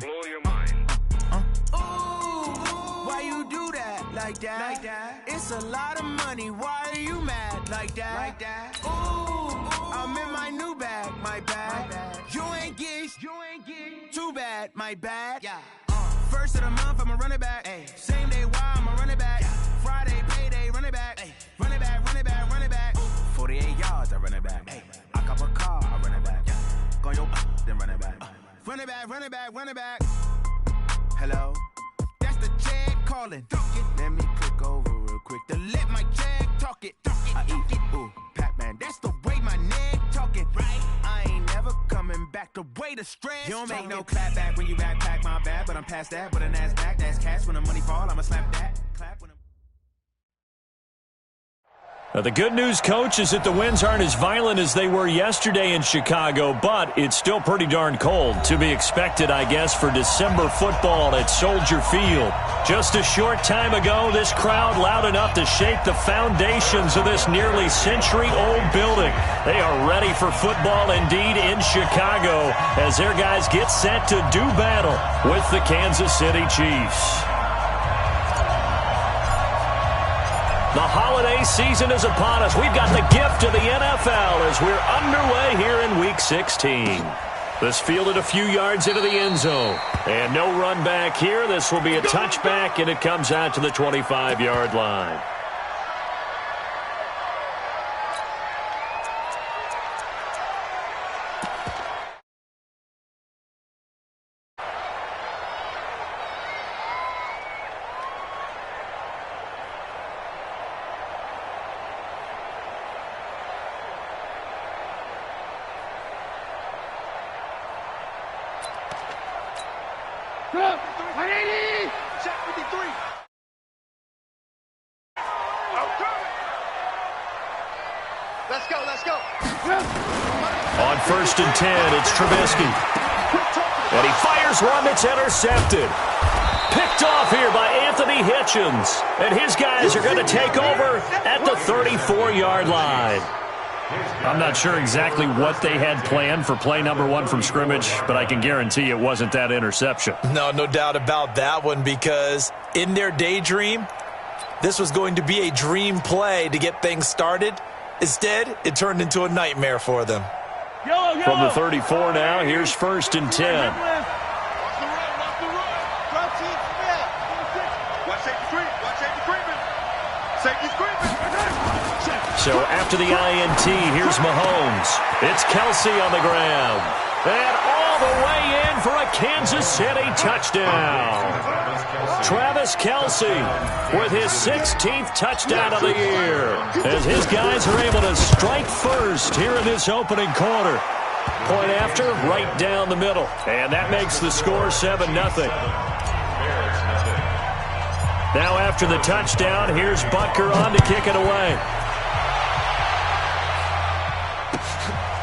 blow your mind. Ooh, why you do that like that? It's a lot of money. Why are you mad like that? Ooh, I'm in my new bag, my bag. You ain't get too bad, my bad. Yeah. First of the month, I'ma run it back. Ay. Same day, why I'ma run it back. Friday, payday, run it back. Ay. Run it back, run it back, run it back. 48 yards, I run it back. Ay. I cop a car, I run it back. Go yo, then run it back. Run it back, run it back, run it back. Hello, that's the check calling. Let me click over real quick to let my check talk it. I eat it, ooh, Pac-Man. That's the way my neck talking. Right, I ain't never coming back. The way the stress. You don't make no clap back when you backpack my bag, but I'm past that. But an ass back, that's cash. When the money fall, I'ma slap that. Clap when The good news, Coach, is that the winds aren't as violent as they were yesterday in Chicago, but it's still pretty darn cold. To be expected, I guess, for December football at Soldier Field. Just a short time ago, this crowd loud enough to shake the foundations of this nearly century-old building. They are ready for football indeed in Chicago as their guys get set to do battle with the Kansas City Chiefs. The holiday season is upon us. We've got the gift of the NFL as we're underway here in Week 16. This fielded a few yards into the end zone. And no run back here. This will be a touchback, and it comes out to the 25-yard line. Let's go. On 1st and 10, it's Trubisky. And he fires one that's intercepted. Picked off here by Anthony Hitchens. And his guys are going to take over at the 34-yard line. I'm not sure exactly what they had planned for play number 1 from scrimmage, but I can guarantee it wasn't that interception. No doubt about that one, because in their daydream, this was going to be a dream play to get things started. Instead, it turned into a nightmare for them. From the 34 now, here's 1st and 10. So after the INT, here's Mahomes. It's Kelsey on the ground. And all the way in for a Kansas City touchdown. Travis Kelsey with his 16th touchdown of the year as his guys are able to strike first here in this opening quarter. Point after, right down the middle. And that makes the score 7-0. Now after the touchdown, here's Butker on to kick it away.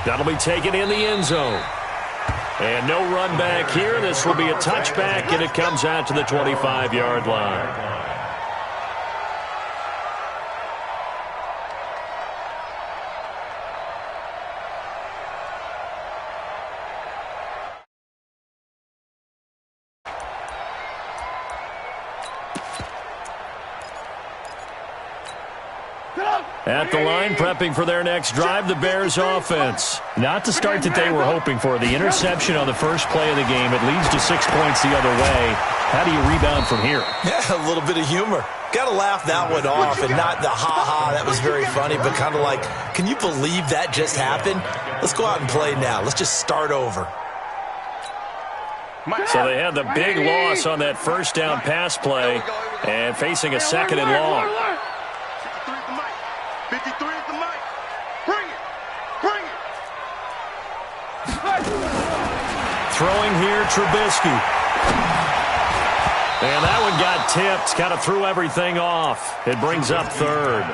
That'll be taken in the end zone. And no run back here. This will be a touchback, and it comes out to the 25-yard line. At the line, prepping for their next drive, the Bears offense. Not the start that they were hoping for. The interception on the first play of the game. It leads to 6 points the other way. How do you rebound from here? Yeah, a little bit of humor. Got to laugh that one off, and not the ha-ha, that was very funny, but kind of like, can you believe that just happened? Let's go out and play now. Let's just start over. So they had the big loss on that first down pass play and facing a 2nd and long. 53 is the mic. Bring it. Bring it. Throwing here, Trubisky. And that one got tipped. Kind of threw everything off. It brings up 3rd.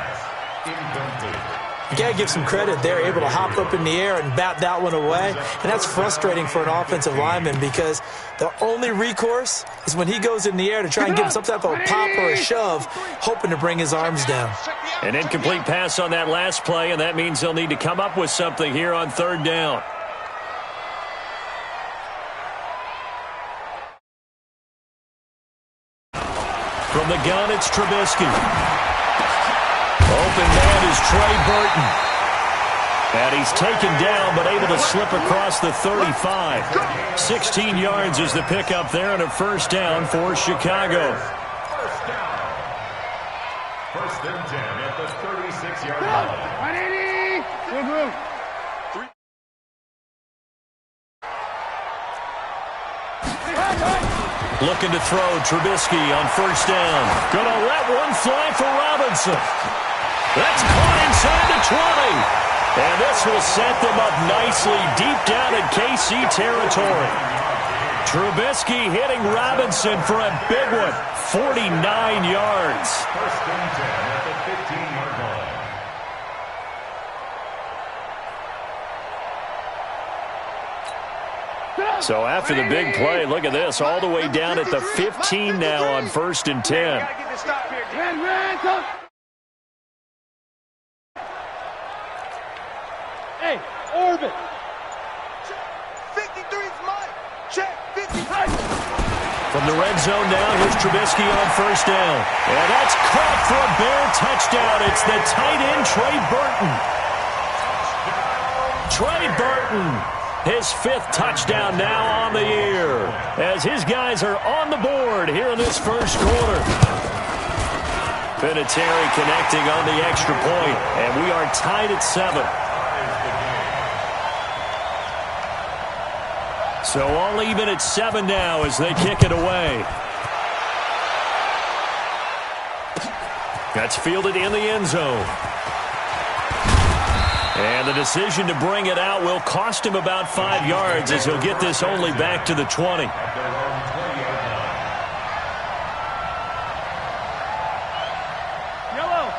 You got to give some credit. They're able to hop up in the air and bat that one away. And that's frustrating for an offensive lineman because the only recourse is when he goes in the air to try and give some type of a pop or a shove, hoping to bring his arms down. An incomplete pass on that last play, and that means they'll need to come up with something here on 3rd down. From the gun, it's Trubisky. Open man is Trey Burton. And he's taken down, but able to slip across the 35. 16 yards is the pickup there, and a first down for Chicago. First down. First and 10 at the 36-yard line. 180. Looking to throw, Trubisky on first down. Gonna let one fly for Robinson. That's caught inside the 20. And this will set them up nicely deep down in KC territory. Trubisky hitting Robinson for a big one. 49 yards. First and 10 at the 15-yard line. So after the big play, look at this, all the way down at the 15 now on first and 10. Hey, orbit. 53's mine. Check 50. From the red zone now, here's Trubisky on first down. And that's caught for a Bear touchdown. It's the tight end, Trey Burton. Trey Burton. His fifth touchdown now on the year as his guys are on the board here in this first quarter. Vinatieri connecting on the extra point, and we are tied at 7. So all even at 7 now as they kick it away. That's fielded in the end zone. And the decision to bring it out will cost him about 5 yards as he'll get this only back to the 20.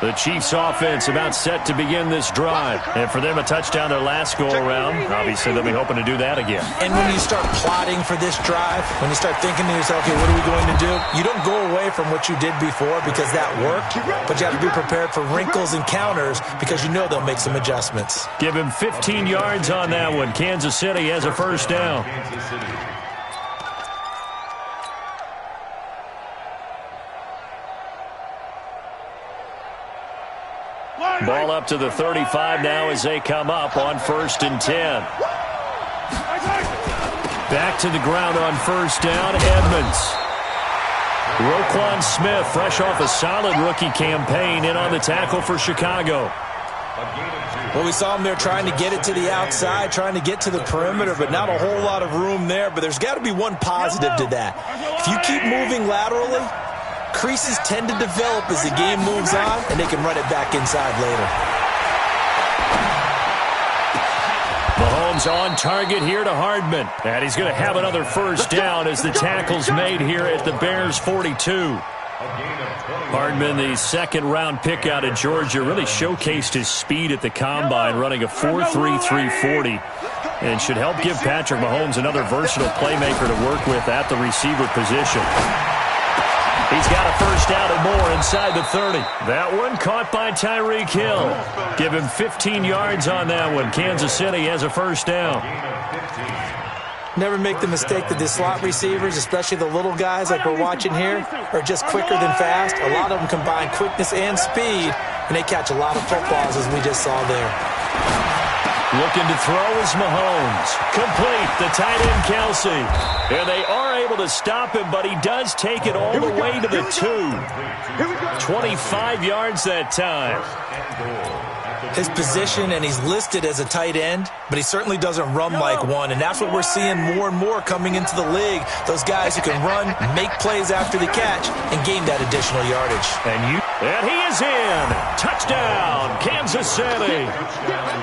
The Chiefs offense about set to begin this drive. And for them, a touchdown their last go-around. Obviously, they'll be hoping to do that again. And when you start plotting for this drive, when you start thinking to yourself, okay, what are we going to do? You don't go away from what you did before because that worked, but you have to be prepared for wrinkles and counters because you know they'll make some adjustments. Give him 15 yards on that one. Kansas City has a first down. Ball up to the 35 now as they come up on first and 10. Back to the ground on first down, Edmonds. Roquan Smith, fresh off a solid rookie campaign, in on the tackle for Chicago. Well, we saw him there trying to get it to the outside, trying to get to the perimeter, but not a whole lot of room there. But there's got to be one positive to that. If you keep moving laterally, creases tend to develop as the game moves on, and they can run it back inside later. Mahomes on target here to Hardman. And he's going to have another first down as the tackle's made here at the Bears' 42. Hardman, the second-round pick out of Georgia, really showcased his speed at the Combine, running a 4.3 340, and should help give Patrick Mahomes another versatile playmaker to work with at the receiver position. He's got a first down and more inside the 30. That one caught by Tyreek Hill. Give him 15 yards on that one. Kansas City has a first down. Never make the mistake that the slot receivers, especially the little guys like we're watching here, are just quicker than fast. A lot of them combine quickness and speed, and they catch a lot of footballs, as we just saw there. Looking to throw is Mahomes. Complete, the tight end Kelsey. And they are able to stop him, but he does take it all the way to the 2. 25 yards that time. His position, and he's listed as a tight end, but he certainly doesn't run like one, and that's what we're seeing more and more coming into the league. Those guys who can run, make plays after the catch, and gain that additional yardage. And he is in. Touchdown, Kansas City.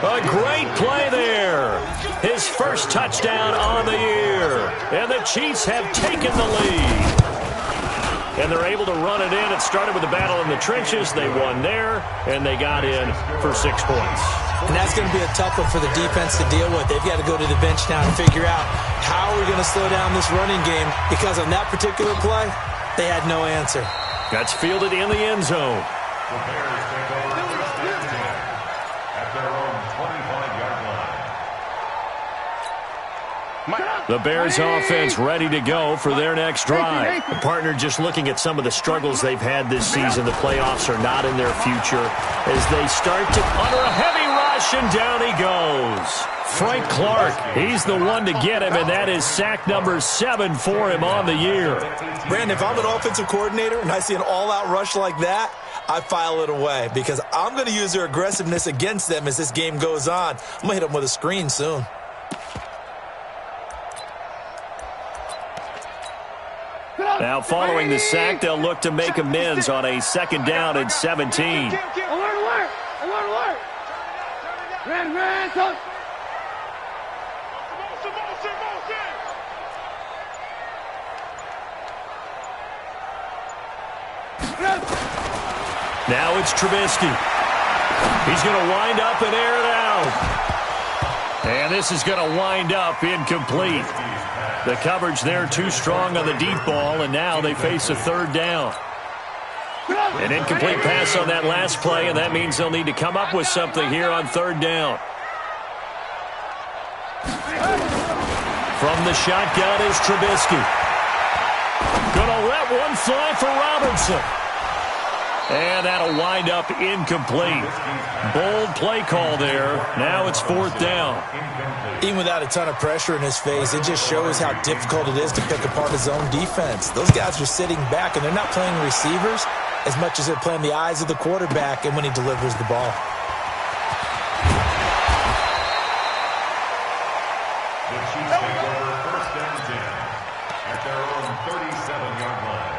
A great play there. His first touchdown on the year. And the Chiefs have taken the lead. And they're able to run it in. It started with a battle in the trenches. They won there, and they got in for 6 points. And that's going to be a tough one for the defense to deal with. They've got to go to the bench now and figure out how are we going to slow down this running game, because on that particular play, they had no answer. That's fielded in the end zone. The Bears take over first and 10 at their own 25-yard line. The Bears offense ready to go for their next drive. The partner just looking at some of the struggles they've had this season. The playoffs are not in their future as they start to under a heavy rush, and down he goes. Frank Clark, he's the one to get him, and that is sack number 7 for him on the year. Brandon, if I'm an offensive coordinator and I see an all-out rush like that, I file it away because I'm going to use their aggressiveness against them as this game goes on. I'm going to hit them with a screen soon. Now, following the sack, they'll look to make amends on a 2nd down and 17. Alert! Ran, touch! Now it's Trubisky. He's going to wind up and air it out. And this is going to wind up incomplete. The coverage there too strong on the deep ball, and now they face a 3rd down. An incomplete pass on that last play, and that means they'll need to come up with something here on 3rd down. From the shotgun is Trubisky. Gonna let one fly for Robinson. And that'll wind up incomplete. Bold play call there. Now it's 4th down. Even without a ton of pressure in his face, it just shows how difficult it is to pick apart his own defense. Those guys are sitting back, and they're not playing receivers as much as they're playing the eyes of the quarterback and when he delivers the ball. The Chiefs take over 1st and 10 at their own 37-yard line.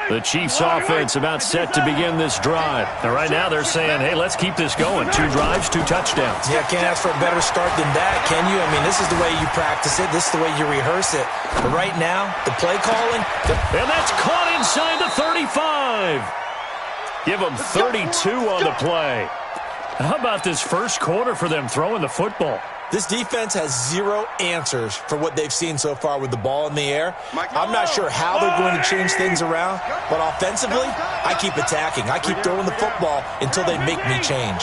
The Chiefs offense about set to begin this drive. And right now they're saying, hey, let's keep this going. 2 drives, 2 touchdowns. Yeah, can't ask for a better start than that, can you? I mean, this is the way you practice it. This is the way you rehearse it. But right now, the play calling. And that's caught inside the 35. Give them 32 on the play. How about this first quarter for them throwing the football? This defense has 0 answers for what they've seen so far with the ball in the air. I'm not sure how they're going to change things around, but offensively, I keep attacking. I keep throwing the football until they make me change.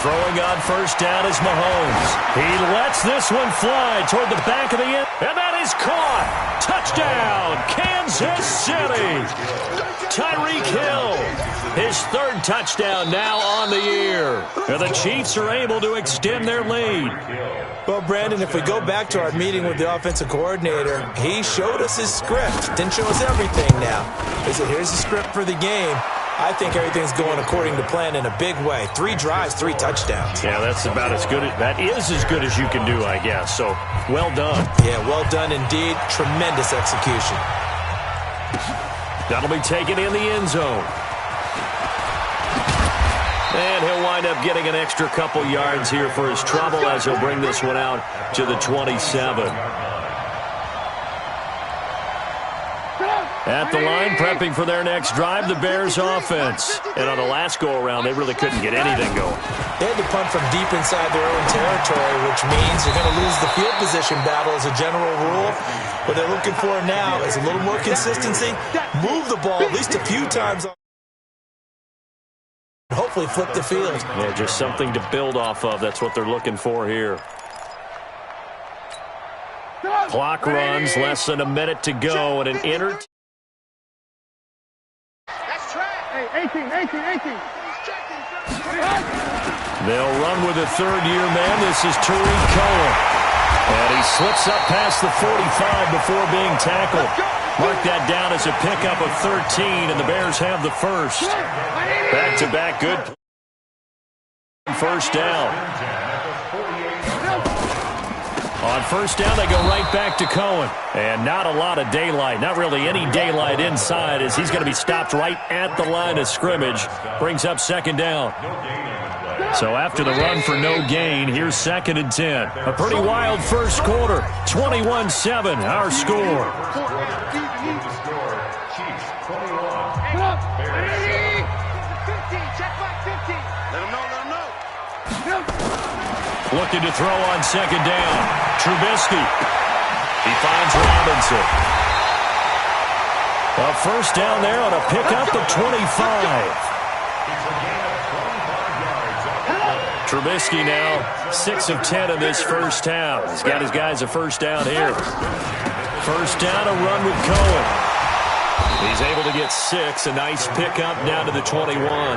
Throwing on 1st down is Mahomes. He lets this one fly toward the back of the end, and that is caught. Touchdown, Kansas City. Tyreek Hill, his 3rd touchdown now on the year. And the Chiefs are able to extend their lead. Well, Brandon, if we go back to our meeting with the offensive coordinator, he showed us his script. Didn't show us everything now. He said, here's the script for the game. I think everything's going according to plan in a big way. 3 drives, 3 touchdowns. Yeah, that's about as good. That is as good as you can do, I guess. So, well done. Yeah, well done indeed. Tremendous execution. That'll be taken in the end zone. And he'll wind up getting an extra couple yards here for his trouble as he'll bring this one out to the 27. At the line, prepping for their next drive, the Bears offense. And on the last go-around, they really couldn't get anything going. They had to punt from deep inside their own territory, which means you're going to lose the field position battle as a general rule. What they're looking for now is a little more consistency, move the ball at least a few times, and hopefully flip the field. Yeah, just something to build off of. That's what they're looking for here. Clock runs, less than a minute to go, and an inter... Hey, 18. They'll run with a 3rd-year man. This is Tariq Cohen. And he slips up past the 45 before being tackled. Mark that down as a pickup of 13, and the Bears have the first. Back-to-back good 1st down. On 1st down, they go right back to Cohen. And not a lot of daylight, not really any daylight inside as he's going to be stopped right at the line of scrimmage. Brings up 2nd down. So after the run for no gain, here's 2nd and 10. A pretty wild first quarter. 21-7, our score. Chiefs 21. Looking to throw on 2nd down. Trubisky. He finds Robinson. A first down there on a pickup of 25. Trubisky now 6 of 10 in this first half. He's got his guys a first down here. First down, a run with Cohen. He's able to get 6. A nice pickup down to the 21.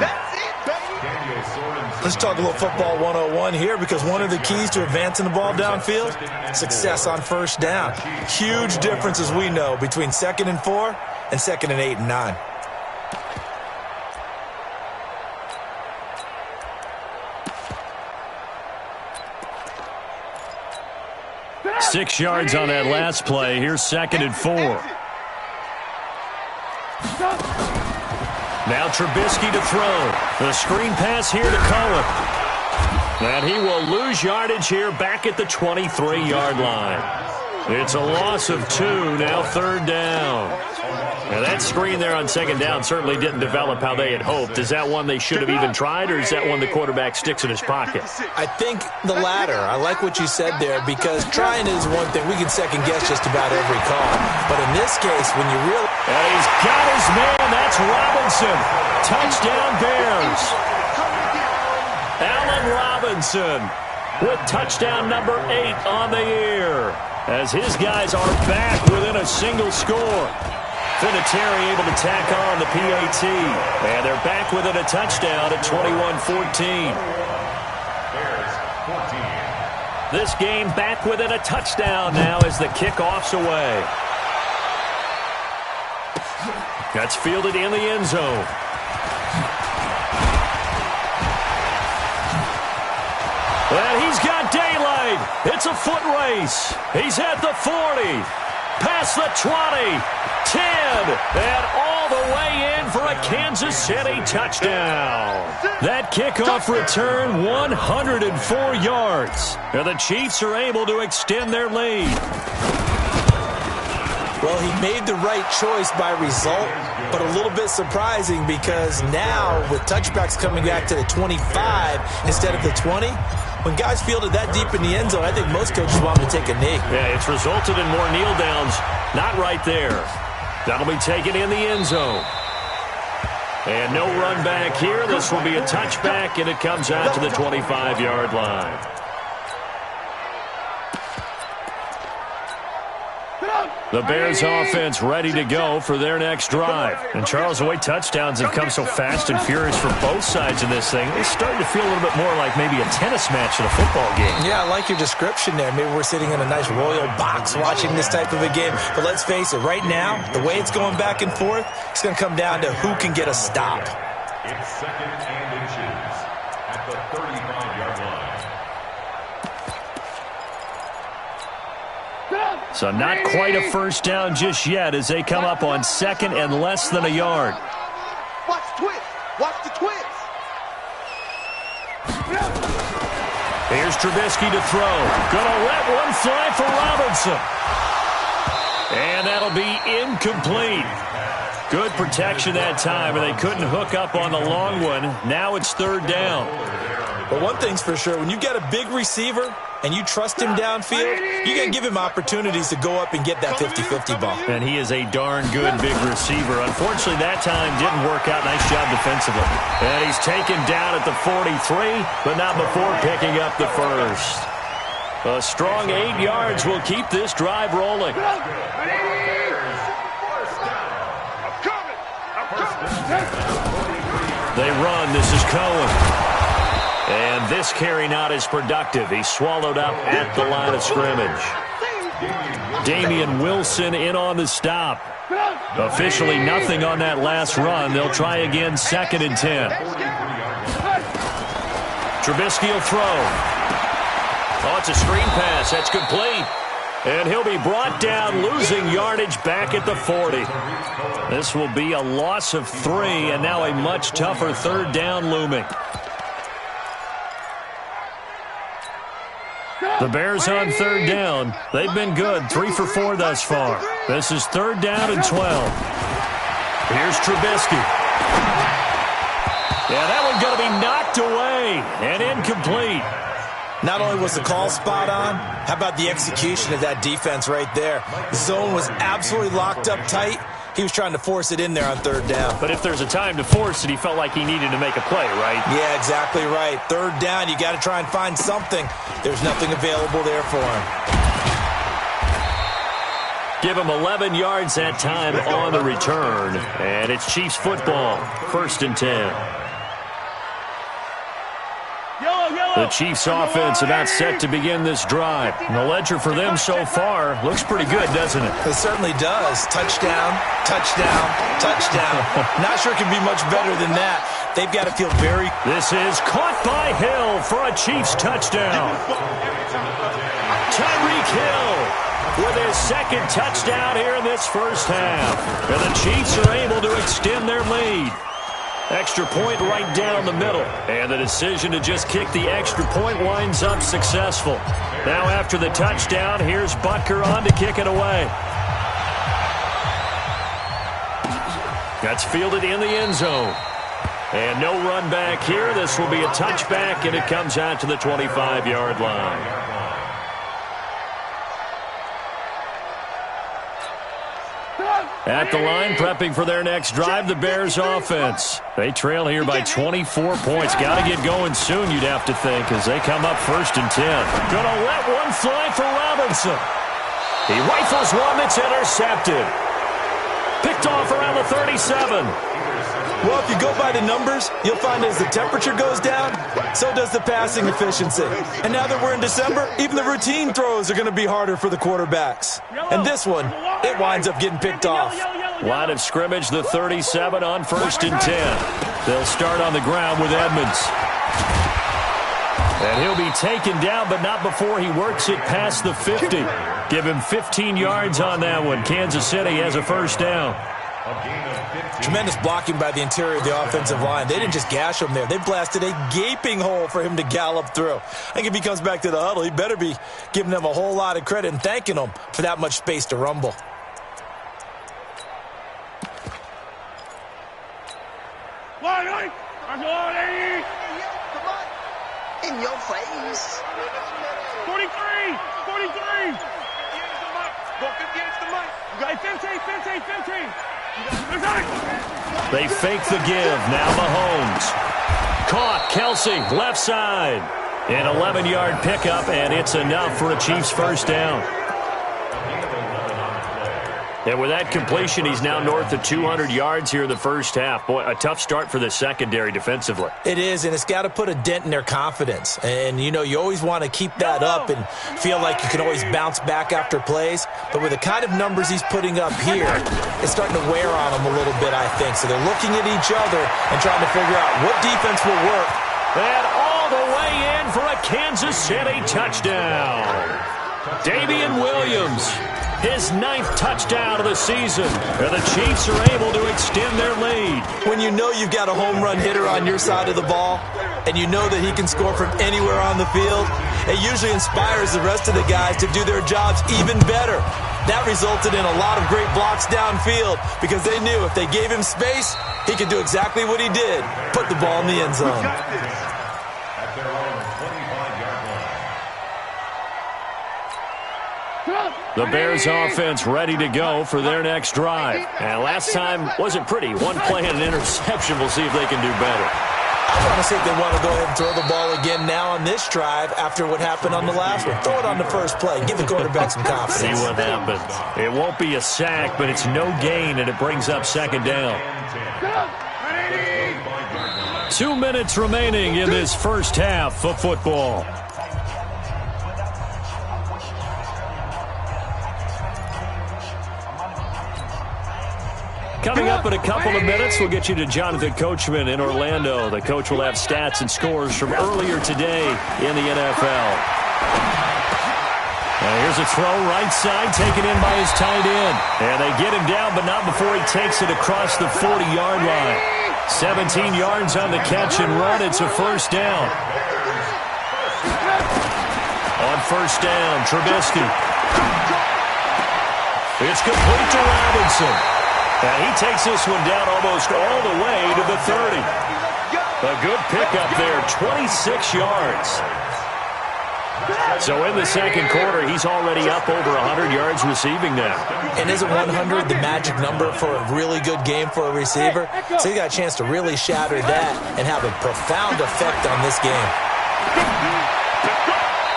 Let's talk a little football 101 here, because one of the keys to advancing the ball downfield, success on first down. Huge difference, as we know, between 2nd and 4 and 2nd and 8 and 9. Six yards on that last play. Here's 2nd and 4. Now Trubisky to throw. The screen pass here to Cohen. And he will lose yardage here back at the 23-yard line. It's a loss of 2, now 3rd down. Now that screen there on 2nd down certainly didn't develop how they had hoped. Is that one they should have even tried, or is that one the quarterback sticks in his pocket? I think the latter. I like what you said there, because trying is one thing. We can second-guess just about every call. But in this case, when you really... And he's got his man. That's Robinson. Touchdown Bears. Allen Robinson with touchdown number 8 on the year, as his guys are back within a single score. Vinatieri able to tack on the PAT. And they're back within a touchdown at 21-14. This game back within a touchdown now as the kickoff's away. That's fielded in the end zone. And he's got daylight. It's a foot race. He's at the 40. Past the 20. 10. And all the way in for a Kansas City touchdown. That kickoff return, 104 yards. And the Chiefs are able to extend their lead. Well, he made the right choice by result, but a little bit surprising, because now with touchbacks coming back to the 25 instead of the 20, when guys fielded that deep in the end zone, I think most coaches want them to take a knee. Yeah, it's resulted in more kneel downs. Not right there. That'll be taken in the end zone. And no run back here. This will be a touchback, and it comes out to the 25-yard line. The Bears offense ready to go for their next drive. And Charles, the way touchdowns have come so fast and furious for both sides of this thing, it's starting to feel a little bit more like maybe a tennis match in a football game. Yeah, I like your description there. Maybe we're sitting in a nice royal box watching this type of a game. But let's face it, right now, the way it's going back and forth, it's going to come down to who can get a stop. It's 2nd and inches at the 35-yard line. So not quite a first down just yet as they come up on 2nd and less than a yard. Watch the twist. Watch the twist. Here's Trubisky to throw. Gonna let one fly for Robinson. And that'll be incomplete. Good protection that time, and they couldn't hook up on the long one. Now it's 3rd down. But one thing's for sure, when you've got a big receiver and you trust him downfield, you got to give him opportunities to go up and get that 50-50 ball. And he is a darn good big receiver. Unfortunately, that time didn't work out. Nice job defensively. And he's taken down at the 43, but not before picking up the first. A strong 8 yards will keep this drive rolling. They run. This is Cohen. And this carry not as productive. He's swallowed up at the line of scrimmage. Damian Wilson in on the stop. Officially nothing on that last run. They'll try again, 2nd and 10. Trubisky will throw. Oh, it's a screen pass. That's complete. And he'll be brought down, losing yardage back at the 40. This will be a loss of 3, and now a much tougher 3rd down looming. The Bears on 3rd down. They've been good, 3 for 4 thus far. This is 3rd down and 12. Here's Trubisky. Yeah, that one's going to be knocked away and incomplete. Not only was the call spot on, how about the execution of that defense right there? The zone was absolutely locked up tight, He was trying to force it in there on third down. But if there's a time to force it, he felt like he needed to make a play, right? Yeah, exactly right. Third down, you got to try and find something. There's nothing available there for him. Give him 11 yards that time on the return. And it's Chiefs football, 1st and 10. The Chiefs offense about set to begin this drive. And the ledger for them so far looks pretty good, doesn't it? It certainly does. Touchdown, touchdown, touchdown. Not sure it can be much better than that. They've got to feel very... This is caught by Hill for a Chiefs touchdown. Tyreek Hill with his second touchdown here in this first half. And the Chiefs are able to extend their lead. Extra point right down the middle. And the decision to just kick the extra point winds up successful. Now after the touchdown, here's Butker on to kick it away. That's fielded in the end zone. And no run back here. This will be a touchback, and it comes out to the 25-yard line. At the line, prepping for their next drive, the Bears offense. They trail here by 24 points. Got to get going soon, you'd have to think, as they come up 1st and 10. Gonna let one fly for Robinson. He rifles one that's intercepted. Picked off around the 37. Well, if you go by the numbers, you'll find as the temperature goes down, so does the passing efficiency. And now that we're in December, even the routine throws are going to be harder for the quarterbacks. And this one, it winds up getting picked off. Line of scrimmage, the 37 on 1st and 10. They'll start on the ground with Edmonds. And he'll be taken down, but not before he works it past the 50. Give him 15 yards on that one. Kansas City has a first down. Tremendous blocking by the interior of the offensive line. They didn't just gash him there. They blasted a gaping hole for him to gallop through. I think if he comes back to the huddle, he better be giving them a whole lot of credit and thanking them for that much space to rumble. In your face. 43! 43! Walk against the mic. You got 15, 15, 15. They fake the give. Now Mahomes. Caught. Kelsey, left side. An 11-yard pickup, and it's enough for a Chiefs first down. And with that completion, he's now north of 200 yards here in the first half. Boy, a tough start for the secondary defensively. It is, and it's got to put a dent in their confidence. And, you know, you always want to keep that up and feel like you can always bounce back after plays. But with the kind of numbers he's putting up here, it's starting to wear on them a little bit, I think. So they're looking at each other and trying to figure out what defense will work. And all the way in for a Kansas City touchdown. Damian Williams. His 9th touchdown of the season. And the Chiefs are able to extend their lead. When you know you've got a home run hitter on your side of the ball, and you know that he can score from anywhere on the field, it usually inspires the rest of the guys to do their jobs even better. That resulted in a lot of great blocks downfield because they knew if they gave him space, he could do exactly what he did, put the ball in the end zone. The Bears offense ready to go for their next drive. And last time wasn't pretty. One play and an interception. We'll see if they can do better. I want to see if they want to go ahead and throw the ball again now on this drive after what happened on the last one. Throw it on the first play. Give the quarterback some confidence. See what happens. It won't be a sack, but it's no gain, and it brings up second down. 2 minutes remaining in this first half of football. Coming up in a couple of minutes, we'll get you to Jonathan Coachman in Orlando. The coach will have stats and scores from earlier today in the NFL. And here's a throw right side taken in by his tight end. And they get him down, but not before he takes it across the 40-yard line. 17 yards on the catch and run. It's a first down. On first down, Trubisky. It's complete to Robinson. And he takes this one down almost all the way to the 30. A good pickup there, 26 yards. So in the second quarter, he's already up over 100 yards receiving now. And isn't 100 the magic number for a really good game for a receiver? So he got a chance to really shatter that and have a profound effect on this game.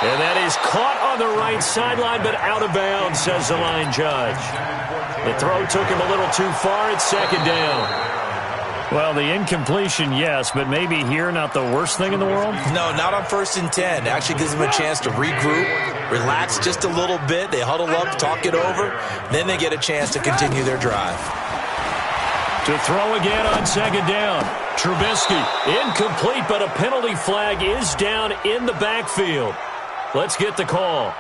And that is caught on the right sideline, but out of bounds, says the line judge. The throw took him a little too far. It's second down. Well, the incompletion, yes, but maybe here not the worst thing in the world? No, not on 1st and 10. It actually gives them a chance to regroup, relax just a little bit. They huddle up, talk it over. Then they get a chance to continue their drive. To throw again on second down. Trubisky, incomplete, but a penalty flag is down in the backfield. Let's get the call.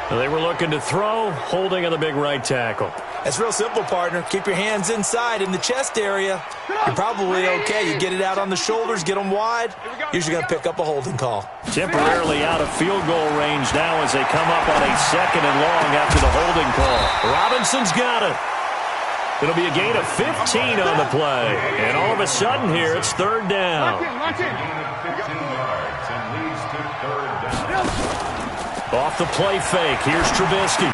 They were looking to throw, holding on the big right tackle. It's real simple, partner. Keep your hands inside in the chest area. You're probably okay. You get it out on the shoulders, get them wide. Usually going to pick up a holding call. Temporarily out of field goal range now as they come up on a second and long after the holding call. Robinson's got it. It'll be a gain of 15 on the play. And all of a sudden here, it's third down. Off the play fake. Here's Trubisky.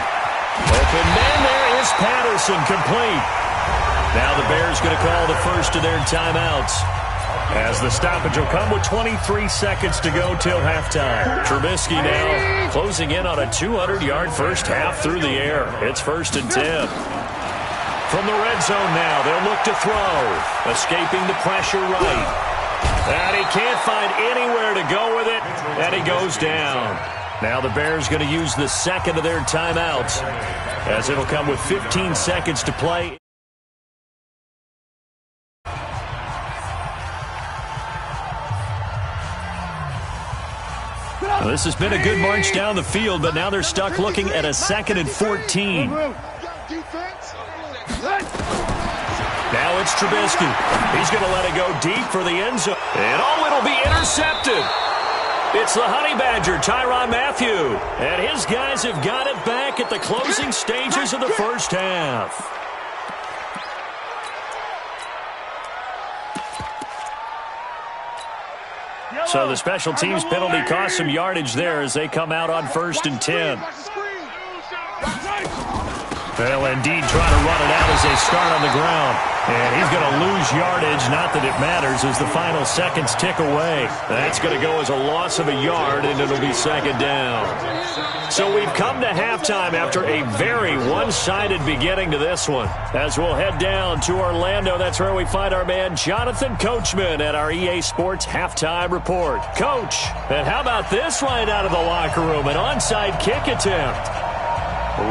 Open man, there is Patterson, complete. Now the Bears going to call the first of their timeouts, as the stoppage will come with 23 seconds to go till halftime. Trubisky now closing in on a 200-yard first half through the air. It's 1st and 10. From the red zone now, they'll look to throw. Escaping the pressure right. And he can't find anywhere to go with it, and he goes down. Now the Bears going to use the second of their timeouts, as it'll come with 15 seconds to play. Well, this has been a good march down the field, but now they're stuck looking at a 2nd and 14. Now it's Trubisky. He's going to let it go deep for the end zone. And it'll be intercepted. It's the Honey Badger, Tyrann Mathieu. And his guys have got it back at the closing stages of the first half. So the special teams penalty cost some yardage there as they come out on 1st and 10. They'll indeed try to run it out as they start on the ground. And he's going to lose yardage, not that it matters, as the final seconds tick away. That's going to go as a loss of a yard, and it'll be second down. So we've come to halftime after a very one-sided beginning to this one. As we'll head down to Orlando, that's where we find our man Jonathan Coachman at our EA Sports Halftime Report. Coach, and how about this right out of the locker room? An onside kick attempt.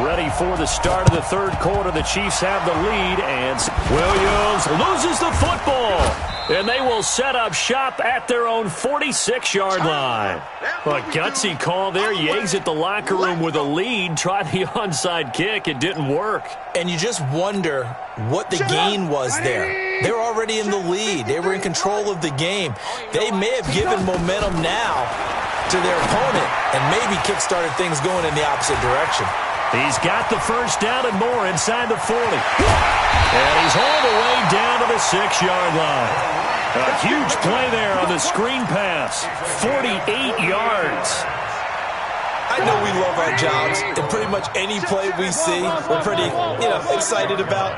Ready for the start of the third quarter. The Chiefs have the lead, and Williams loses the football. And they will set up shop at their own 46-yard line. A gutsy call there. Yags at the locker room with a lead. Tried the onside kick. It didn't work. And you just wonder what the gain was there. They were already in the lead. They were in control of the game. They may have given momentum now to their opponent and maybe kick-started things going in the opposite direction. He's got the first down and more inside the 40. And he's all the way down to the 6-yard line. A huge play there on the screen pass. 48 yards. I know we love our jobs, and pretty much any play we see, we're pretty, excited about.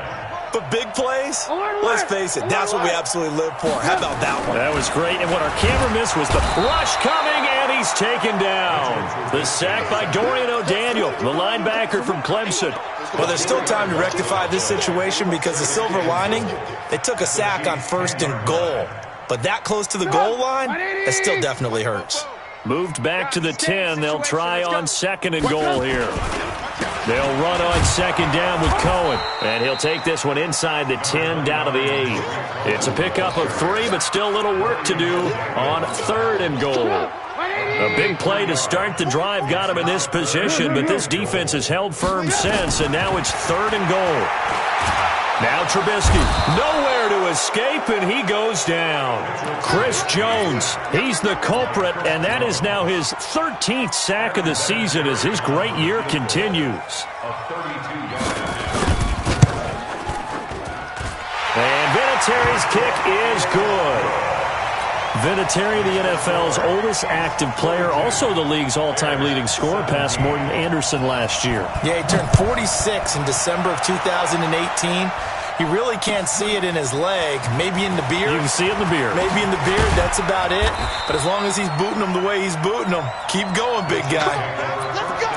But big plays, let's face it, that's what we absolutely live for. How about that one? That was great, and what our camera missed was the rush coming, and he's taken down. The sack by Dorian O'Daniel, the linebacker from Clemson. Well, there's still time to rectify this situation because the silver lining, they took a sack on 1st and goal. But that close to the goal line, it still definitely hurts. Moved back to the 10. They'll try on 2nd and goal here. They'll run on 2nd down with Cohen. And he'll take this one inside the 10 down to the 8. It's a pickup of 3, but still a little work to do on 3rd and goal. A big play to start the drive got him in this position, but this defense has held firm since, and now it's 3rd and goal. Now Trubisky, nowhere to escape, and he goes down. Chris Jones, he's the culprit, and that is now his 13th sack of the season as his great year continues. And Vinatieri's kick is good. Vinatieri, the NFL's oldest active player, also the league's all-time leading scorer, past Morton Anderson last year. Yeah, he turned 46 in December of 2018. He really can't see it in his leg. Maybe in the beard. You can see it in the beard. Maybe in the beard. That's about it. But as long as he's booting them the way he's booting them, keep going, big guy. Let's go.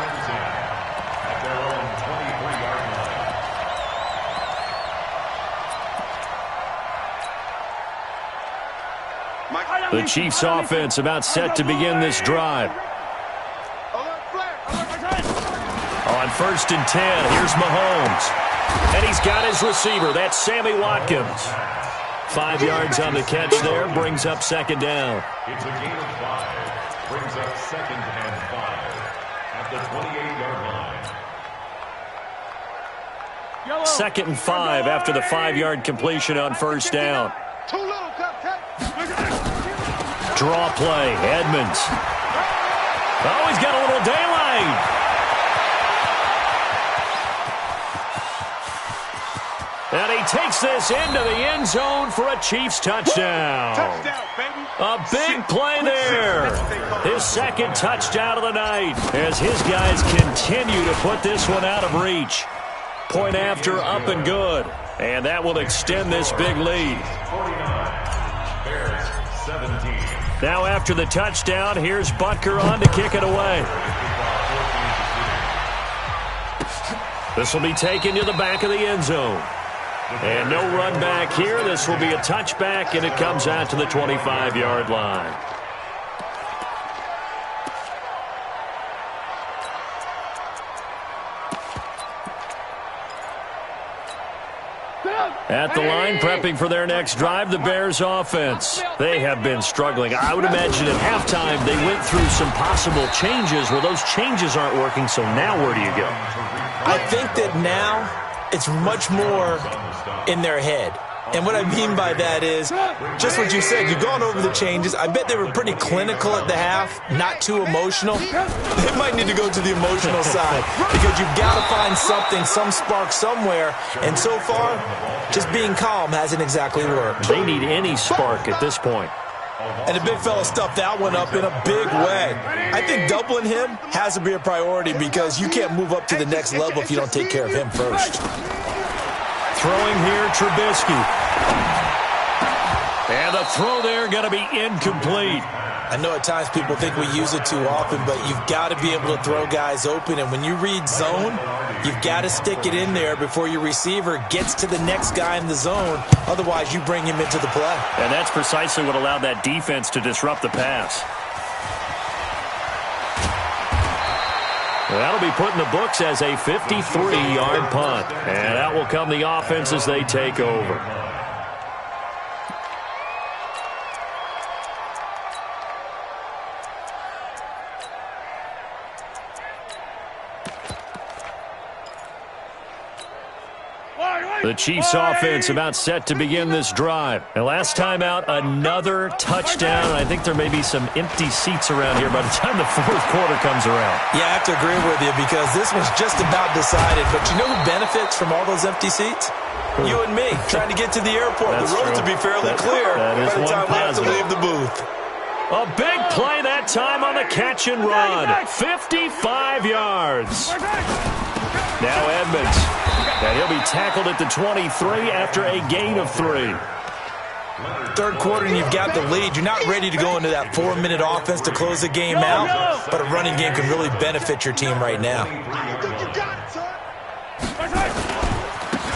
The Chiefs offense about set to begin this drive. On 1st and 10, here's Mahomes. And he's got his receiver. That's Sammy Watkins. 5 yards on the catch there. Brings up 2nd down. It's a gain of 5. Brings up 2nd and 5 at the 28-yard line. 2nd and 5 after the 5-yard completion on 1st down. Too little, Draw play. Edmonds. Oh, he's got a little daylight. And he takes this into the end zone for a Chiefs touchdown. A big play there. His 2nd touchdown of the night as his guys continue to put this one out of reach. Point after, up and good. And that will extend this big lead. 49. Bears 17. Now after the touchdown, here's Butker on to kick it away. This will be taken to the back of the end zone. And no run back here. This will be a touchback, and it comes out to the 25-yard line. At the line, prepping for their next drive, the Bears offense. They have been struggling. I would imagine at halftime they went through some possible changes. Well, those changes aren't working, so now where do you go? I think that now it's much more in their head. And what I mean by that is just what you said. You've gone over the changes. I bet they were pretty clinical at the half, not too emotional. They might need to go to the emotional side because you've got to find something, some spark somewhere. And so far, just being calm hasn't exactly worked. They need any spark at this point. And the big fella stuffed that one up in a big way. I think doubling him has to be a priority because you can't move up to the next level if you don't take care of him first. Throwing here, Trubisky. And the throw there going to be incomplete. I know at times people think we use it too often, but you've got to be able to throw guys open. And when you read zone, you've got to stick it in there before your receiver gets to the next guy in the zone. Otherwise, you bring him into the play. And that's precisely what allowed that defense to disrupt the pass. That'll be put in the books as a 53-yard punt. And out will come the offense as they take over. The Chiefs offense about set to begin this drive. And last time out, another touchdown. I think there may be some empty seats around here by the time the 4th quarter comes around. Yeah, I have to agree with you because this was just about decided. But you know who benefits from all those empty seats? You and me, trying to get to the airport. That's the road true. to be fairly clear by the time we have to leave the booth. A big play that time on the catch and run. 55 yards. Now Edmonds. And he'll be tackled at the 23 after a gain of 3. 3rd quarter and you've got the lead. You're not ready to go into that 4-minute offense to close the game out, but a running game can really benefit your team right now.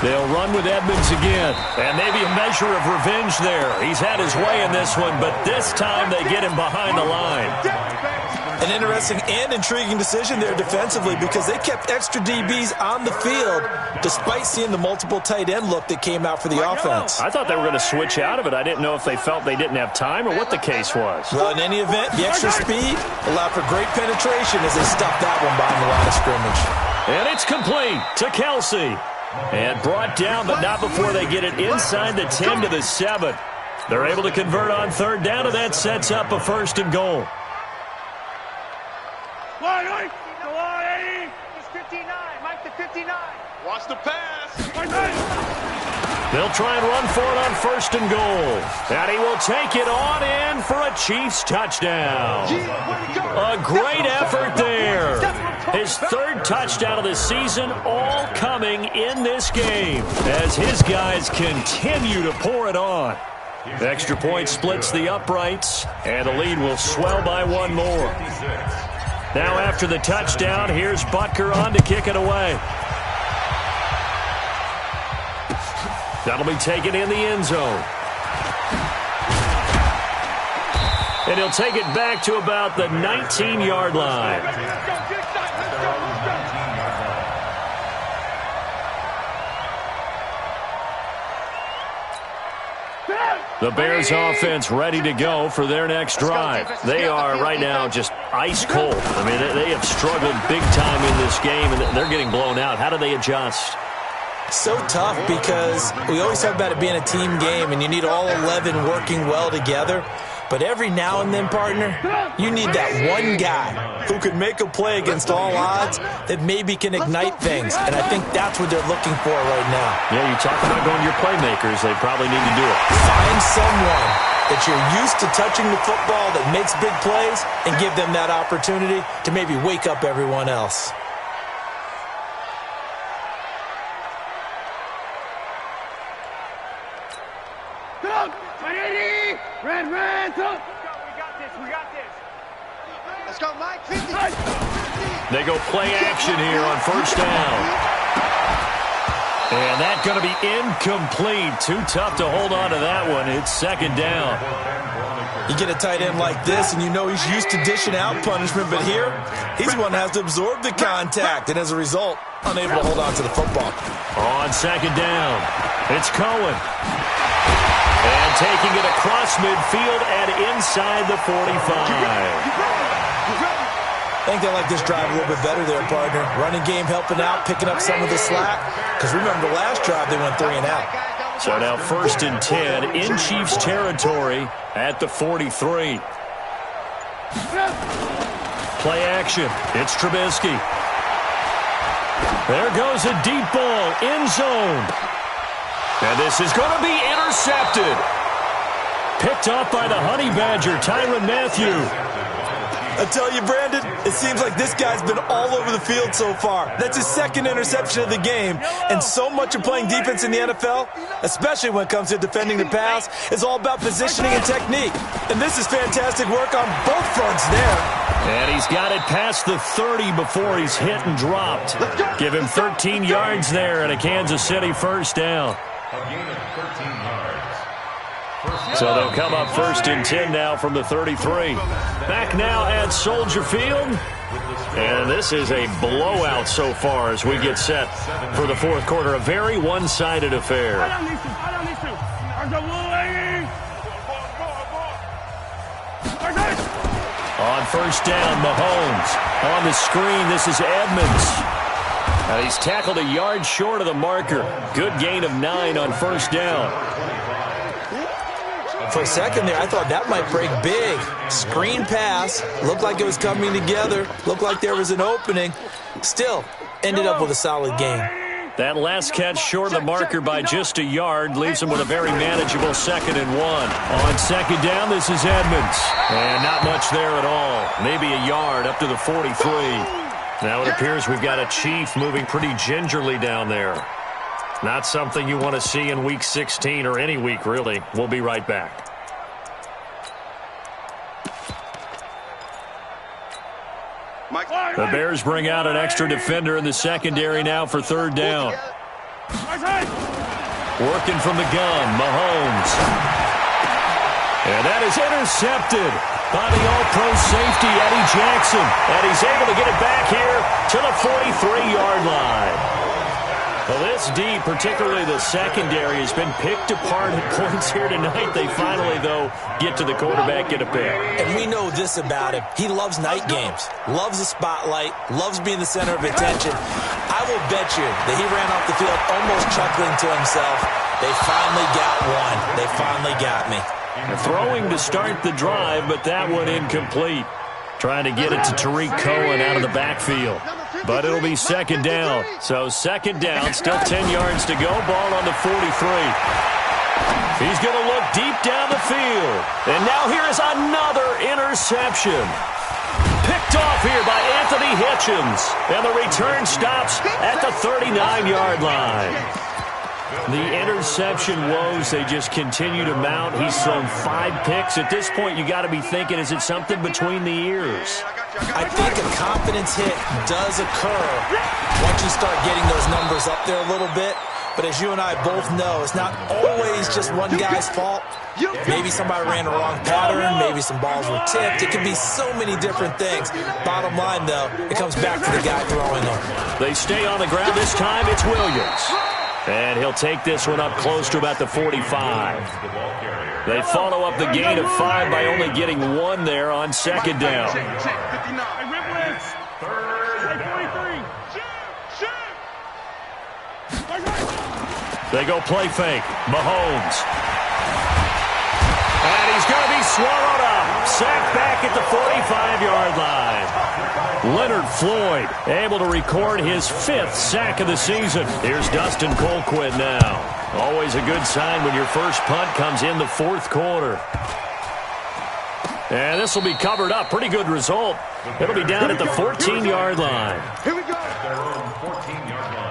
They'll run with Edmonds again, and maybe a measure of revenge there. He's had his way in this one, but this time they get him behind the line. An interesting and intriguing decision there defensively because they kept extra DBs on the field despite seeing the multiple tight end look that came out for the offense. I thought they were going to switch out of it. I didn't know if they felt they didn't have time or what the case was. Well, in any event, the extra speed allowed for great penetration as they stuffed that one behind the line of scrimmage. And it's complete to Kelsey. And brought down, but not before they get it inside the 10 to the 7. They're able to convert on 3rd down, and that sets up a 1st and goal. He's 59. Mike the 59. Watch the pass. They'll try and run for it on 1st and goal. And he will take it on in for a Chiefs touchdown. A great effort there. His 3rd touchdown of the season, all coming in this game as his guys continue to pour it on. Extra point splits the uprights, and the lead will swell by 1 more. Now after the touchdown, here's Butker on to kick it away. That'll be taken in the end zone. And he'll take it back to about the 19-yard line. The Bears offense ready to go for their next drive. They are right now just ice cold. I mean, they have struggled big time in this game, and they're getting blown out. How do they adjust? So tough because we always talk about it being a team game, and you need all 11 working well together. But every now and then, partner, you need that one guy who can make a play against all odds that maybe can ignite things. And I think that's what they're looking for right now. Yeah, you talk about going to your playmakers. They probably need to do it. Find someone that you're used to touching the football that makes big plays and give them that opportunity to maybe wake up everyone else. Red, up. We got this. Let's go, Mike. 50. They go play action here on 1st down. And that's going to be incomplete. Too tough to hold on to that one. It's 2nd down. You get a tight end like this, and you know he's used to dishing out punishment, but here, he's the one that has to absorb the contact, and as a result, unable to hold on to the football. On 2nd down, it's Cohen. And taking it across midfield and inside the 45. I think they like this drive a little bit better there, partner. Running game helping out, picking up some of the slack. Because remember, the last drive they went 3 and out. So now 1st and 10 in Chiefs territory at the 43. Play action. It's Trubisky. There goes a deep ball, end zone. And this is going to be intercepted. Picked up by the Honey Badger, Tyrann Mathieu. I tell you, Brandon, it seems like this guy's been all over the field so far. That's his 2nd interception of the game. And so much of playing defense in the NFL, especially when it comes to defending the pass, is all about positioning and technique. And this is fantastic work on both fronts there. And he's got it past the 30 before he's hit and dropped. Give him 13 yards there and a Kansas City 1st down. A gain of 13 yards. So they'll come up 1st and 10 now from the 33. Back now at Soldier Field. And this is a blowout so far as we get set for the 4th quarter. A very one-sided affair. On 1st down, Mahomes. On the screen, this is Edmonds. And he's tackled a yard short of the marker. Good gain of 9 on 1st down. For a second there, I thought that might break big. Screen pass. Looked like it was coming together. Looked like there was an opening. Still, ended up with a solid gain. That last catch short of the marker by just a yard leaves him with a very manageable 2nd and 1. On 2nd down, this is Edmonds. And not much there at all. Maybe a yard up to the 43. Now it appears we've got a Chief moving pretty gingerly down there. Not something you want to see in Week 16 or any week, really. We'll be right back. The Bears bring out an extra defender in the secondary now for 3rd down. Working from the gun, Mahomes. And that is intercepted by the All-Pro safety, Eddie Jackson. And he's able to get it back here to the 43-yard line. Well, this D, particularly the secondary, has been picked apart at points here tonight. They finally, though, get to the quarterback, get a pick. And we know this about him. He loves night games, loves the spotlight, loves being the center of attention. I will bet you that he ran off the field almost chuckling to himself. They finally got one. They finally got me. Throwing to start the drive, but that one incomplete. Trying to get it to Tariq Cohen out of the backfield. but it'll be second down. So second down, still 10 yards to go. Ball on the 43. He's going to look deep down the field. And now here is another interception. Picked off here by Anthony Hitchens. And the return stops at the 39-yard line. The interception woes, they just continue to mount. He's thrown 5 picks. At this point, you got to be thinking, is it something between the ears? I think a confidence hit does occur once you start getting those numbers up there a little bit. But as you and I both know, it's not always just one guy's fault. Maybe somebody ran the wrong pattern. Maybe some balls were tipped. It can be so many different things. Bottom line, though, it comes back to the guy throwing them. They stay on the ground. This time it's Williams. And he'll take this one up close to about the 45. They follow up the gain of 5 by only getting 1 there on second down. They go play fake. Mahomes. And he's going to be swallowed up. Sacked back at the 45-yard line. Leonard Floyd able to record his 5th sack of the season. Here's Dustin Colquitt now. Always a good sign when your first punt comes in the 4th quarter. And this will be covered up. Pretty good result. It'll be down at the 14-yard line. Here we go. At their own 14-yard line.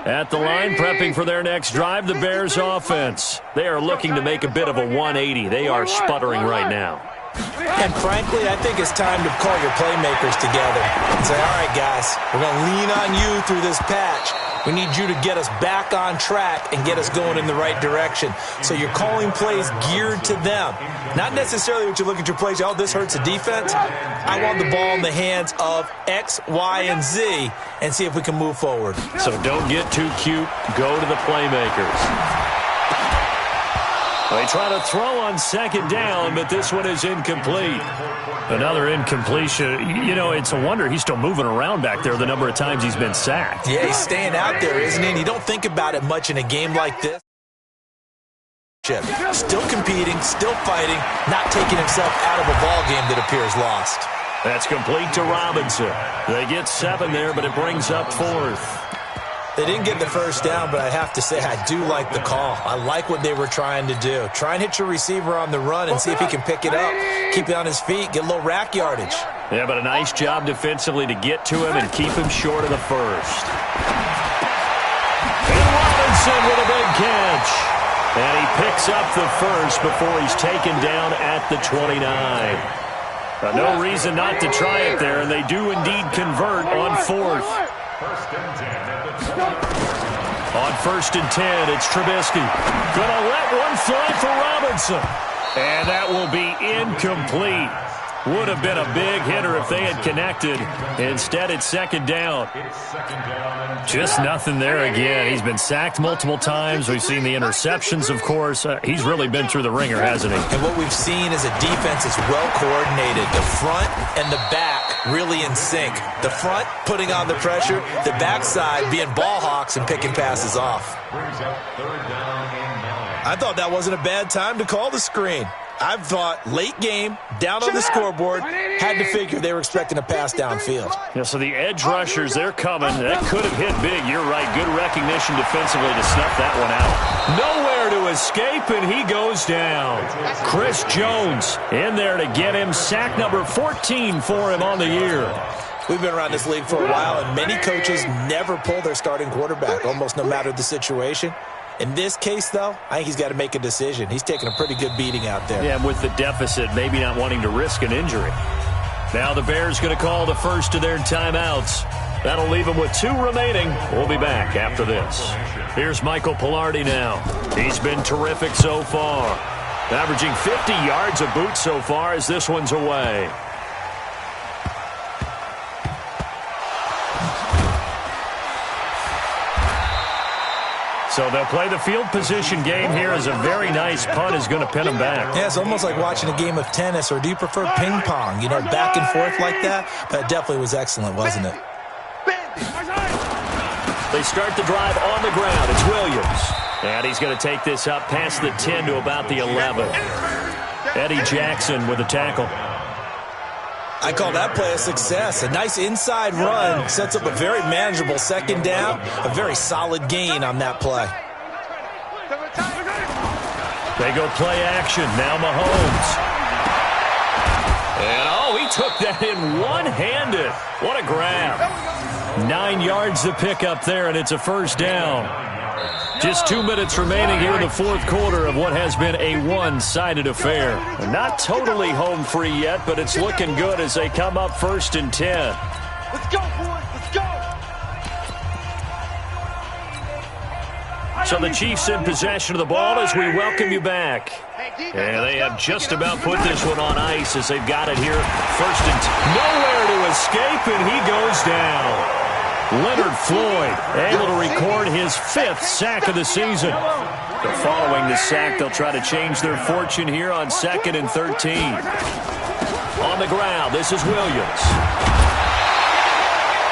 At the line, prepping for their next drive, the Bears offense. They are looking to make a bit of a 180. They are sputtering right now. And frankly, I think it's time to call your playmakers together and say, all right, guys, we're going to lean on you through this patch. We need you to get us back on track and get us going in the right direction. So you're calling plays geared to them. Not necessarily what you look at your plays, oh, this hurts the defense. I want the ball in the hands of X, Y, and Z and see if we can move forward. So don't get too cute. Go to the playmakers. They try to throw on second down, but this one is incomplete. Another incompletion. You know, it's a wonder he's still moving around back there the number of times he's been sacked. Yeah, he's staying out there, isn't he? And you don't think about it much in a game like this. Still competing, still fighting, not taking himself out of a ball game that appears lost. That's complete to Robinson. They get 7 there, but it brings up 4th. They didn't get the first down, but I have to say I do like the call. I like what they were trying to do. Try and hit your receiver on the run and see if he can pick it up, keep it on his feet, get a little rack yardage. Yeah, but a nice job defensively to get to him and keep him short of the first. And Robinson with a big catch. And he picks up the first before he's taken down at the 29. No reason not to try it there, and they do indeed convert on 4th. First and 10 at the 20. On 1st and 10, it's Trubisky. Gonna let one fly for Robinson. And that will be incomplete. Would have been a big hitter if they had connected. Instead, it's second down. Just nothing there again. He's been sacked multiple times. We've seen the interceptions, of course. He's really been through the ringer, hasn't he? And what we've seen is a defense that's well coordinated. The front and the back really in sync. The front putting on the pressure, the backside being ball hawks and picking passes off. Brings up 3rd down and 9. I thought that wasn't a bad time to call the screen. I've thought late game, down on the scoreboard, had to figure they were expecting a pass downfield. Yeah, so the edge rushers, they're coming. That could have hit big. You're right. Good recognition defensively to snuff that one out. Nowhere to escape, and he goes down. Chris Jones in there to get him. Sack number 14 for him on the year. We've been around this league for a while, and many coaches never pull their starting quarterback, almost no matter the situation. In this case, though, I think he's got to make a decision. He's taking a pretty good beating out there. Yeah, with the deficit, maybe not wanting to risk an injury. Now the Bears going to call the first of their timeouts. That'll leave them with 2 remaining. We'll be back after this. Here's Michael Pilardi now. He's been terrific so far. Averaging 50 yards a boot so far as this one's away. So they'll play the field position game here as a very nice punt is going to pin them back. Yeah, it's almost like watching a game of tennis, or do you prefer ping pong? You know, back and forth like that? But it definitely was excellent, wasn't it? They start the drive on the ground. It's Williams. And he's going to take this up past the 10 to about the 11. Eddie Jackson with a tackle. I call that play a success. A nice inside run sets up a very manageable second down, a very solid gain on that play. They go play action. Now Mahomes. And, he took that in one-handed. What a grab. 9 yards to pick up there, and it's a first down. Just 2 minutes remaining here in the fourth quarter of what has been a one-sided affair. Not totally home free yet, but it's looking good as they come up 1st and 10. Let's go, boys. Let's go. So the Chiefs in possession of the ball as we welcome you back. And they have just about put this one on ice as they've got it here. 1st and 10. Nowhere to escape, and he goes down. Leonard Floyd able to record his 5th sack of the season. But following the sack, they'll try to change their fortune here on 2nd and 13. On the ground, this is Williams.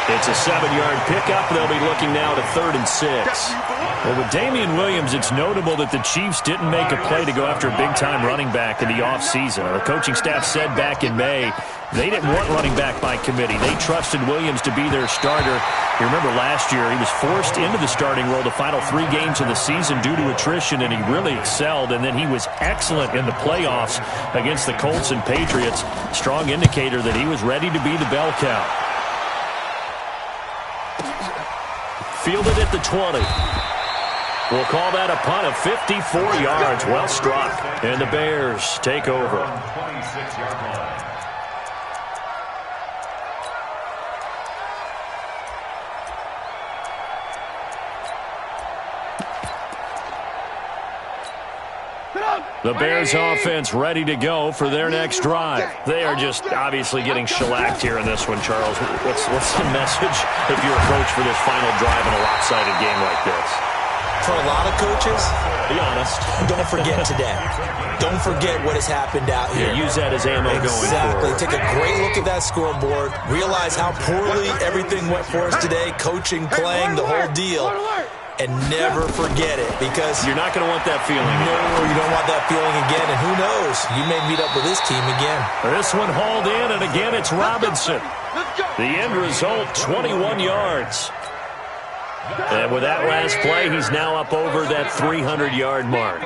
It's a 7-yard pickup. They'll be looking now to 3rd and 6. Well, with Damian Williams, it's notable that the Chiefs didn't make a play to go after a big-time running back in the offseason. The coaching staff said back in May they didn't want running back by committee. They trusted Williams to be their starter. You remember last year he was forced into the starting role the final 3 games of the season due to attrition, and he really excelled. And then he was excellent in the playoffs against the Colts and Patriots. Strong indicator that he was ready to be the bell cow. Fielded at the 20. We'll call that a punt of 54 yards. Well struck. And the Bears take over. 26-yard line. The Bears offense ready to go for their next drive. They are just obviously getting shellacked here in this one, Charles. What's the message if you're a coach for this final drive in a lopsided game like this? For a lot of coaches, be honest, don't forget today. Don't forget what has happened out here. Yeah, use that as ammo going forward. Exactly. Take a great look at that scoreboard. Realize how poorly everything went for us today. Coaching, playing, the whole deal. And never forget it, because you're not going to want that feeling. No, you don't want that feeling again. And who knows? You may meet up with this team again. This one hauled in, and again it's Robinson. The end result, 21 yards. And with that last play, he's now up over that 300-yard mark.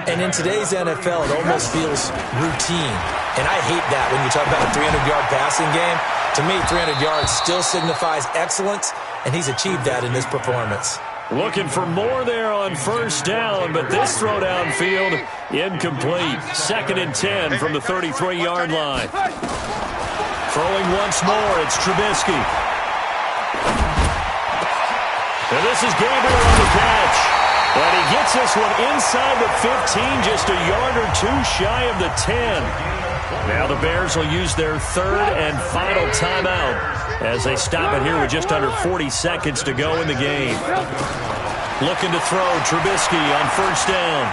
And in today's NFL, it almost feels routine. And I hate that when you talk about a 300-yard passing game. To me, 300 yards still signifies excellence, and he's achieved that in this performance. Looking for more there on 1st down, but this throw downfield incomplete. 2nd and 10 from the 33-yard line. Throwing once more, it's Trubisky. And this is Gabriel on the catch. And he gets this one inside the 15, just a yard or 2 shy of the 10. Now the Bears will use their 3rd and final timeout as they stop it here with just under 40 seconds to go in the game. Looking to throw, Trubisky on 1st down.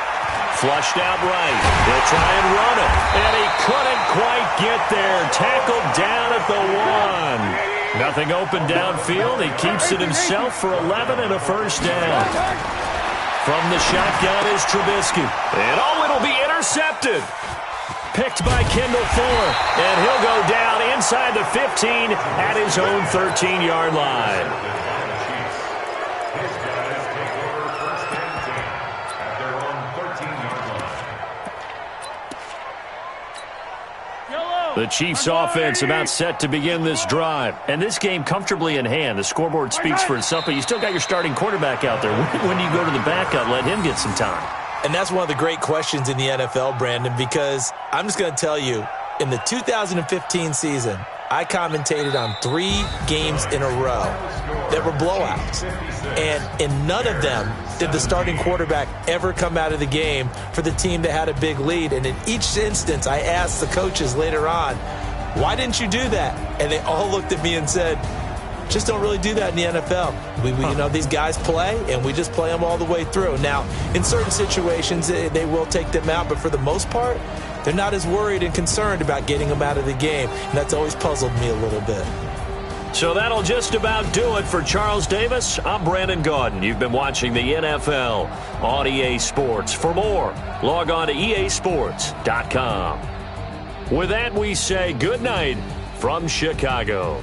Flushed out right. He'll try and run it. And he couldn't quite get there. Tackled down at the 1. Nothing open downfield. He keeps it himself for 11 and a 1st down. From the shotgun is Trubisky. And it'll be intercepted. Picked by Kendall Fuller, and he'll go down inside the 15 at his own 13-yard line. The Chiefs offense about set to begin this drive. And this game comfortably in hand. The scoreboard speaks for itself, but you still got your starting quarterback out there. When do you go to the backup, let him get some time? And that's one of the great questions in the NFL, Brandon, because I'm just going to tell you, in the 2015 season, I commentated on 3 games in a row that were blowouts. And in none of them did the starting quarterback ever come out of the game for the team that had a big lead. And in each instance, I asked the coaches later on, why didn't you do that? And they all looked at me and said, just don't really do that in the NFL. You know, these guys play, and we just play them all the way through. Now, in certain situations, they will take them out, but for the most part, they're not as worried and concerned about getting them out of the game, and that's always puzzled me a little bit. So that'll just about do it for Charles Davis. I'm Brandon Gaudin. You've been watching the NFL on EA Sports. For more, log on to easports.com. With that, we say good night from Chicago.